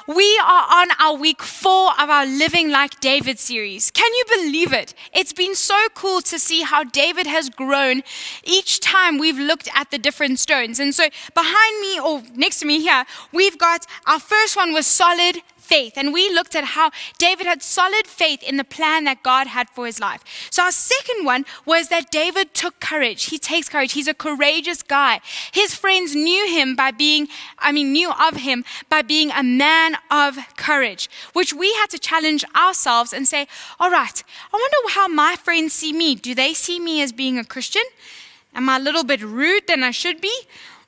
we are on our week 4 of our Living Like David series. Can you believe it? It's been so cool to see how David has grown each time we've looked at the different stones. And so behind me, or next to me here, we've got our first one was solid faith. And we looked at how David had solid faith in the plan that God had for his life. So our second one was that David took courage. He takes courage. He's a courageous guy. His friends knew of him by being a man of courage, which we had to challenge ourselves and say, all right, I wonder how my friends see me. Do they see me as being a Christian? Am I a little bit rude than I should be?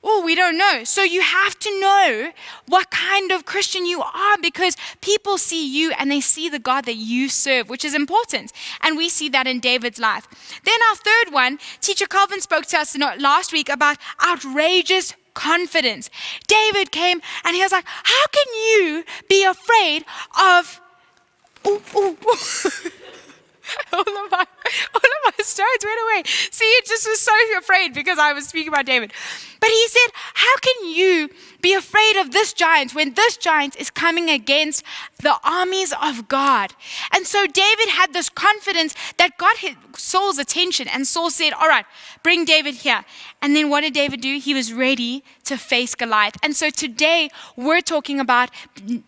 Oh, we don't know. So you have to know what kind of Christian you are, because people see you and they see the God that you serve, which is important. And we see that in David's life. Then our third one, Teacher Calvin spoke to us last week about outrageous confidence. David came and he was like, how can you be afraid of... All of my stones went away. See, it just was so afraid because I was speaking about David. But he said, how can you be afraid of this giant when this giant is coming against the armies of God? And so David had this confidence that got Saul's attention, and Saul said, all right, bring David here. And then what did David do? He was ready to face Goliath. And so today we're talking about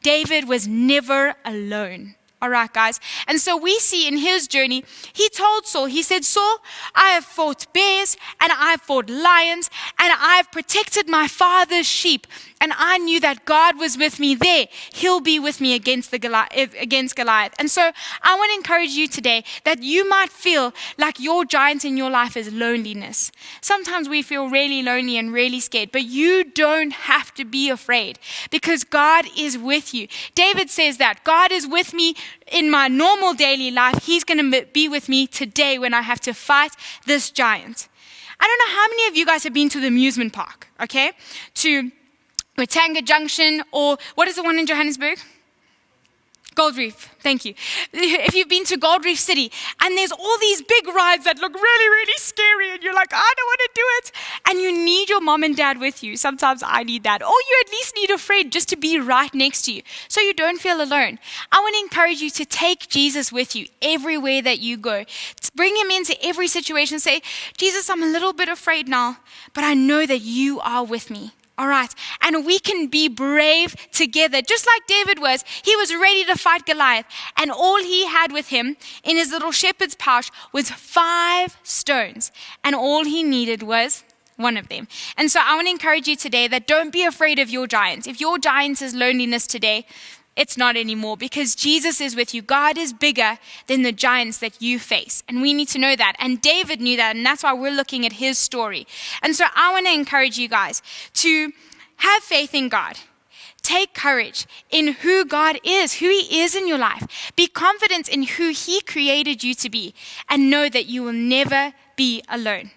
David was never alone. All right, guys. And so we see in his journey, he told Saul, he said, Saul, I have fought bears and I've fought lions and I've protected my father's sheep. And I knew that God was with me there. He'll be with me against Goliath. And so I want to encourage you today that you might feel like your giant in your life is loneliness. Sometimes we feel really lonely and really scared, but you don't have to be afraid because God is with you. David says that God is with me in my normal daily life. He's going to be with me today when I have to fight this giant. I don't know how many of you guys have been to the amusement park, okay? To Retanga Junction, or what is the one in Johannesburg? Gold Reef, thank you. If you've been to Gold Reef City, and there's all these big rides that look really, really scary, and you're like, I don't want to do it. And you need your mom and dad with you. Sometimes I need that. Or you at least need a friend just to be right next to you, so you don't feel alone. I want to encourage you to take Jesus with you everywhere that you go. Bring him into every situation. Say, Jesus, I'm a little bit afraid now, but I know that you are with me. All right, and we can be brave together, just like David was. He was ready to fight Goliath, and all he had with him in his little shepherd's pouch was 5 stones, and all he needed was one of them. And so I want to encourage you today that don't be afraid of your giants. If your giant is loneliness today, it's not anymore, because Jesus is with you. God is bigger than the giants that you face. And we need to know that. And David knew that. And that's why we're looking at his story. And so I want to encourage you guys to have faith in God. Take courage in who God is, who he is in your life. Be confident in who he created you to be. And know that you will never be alone.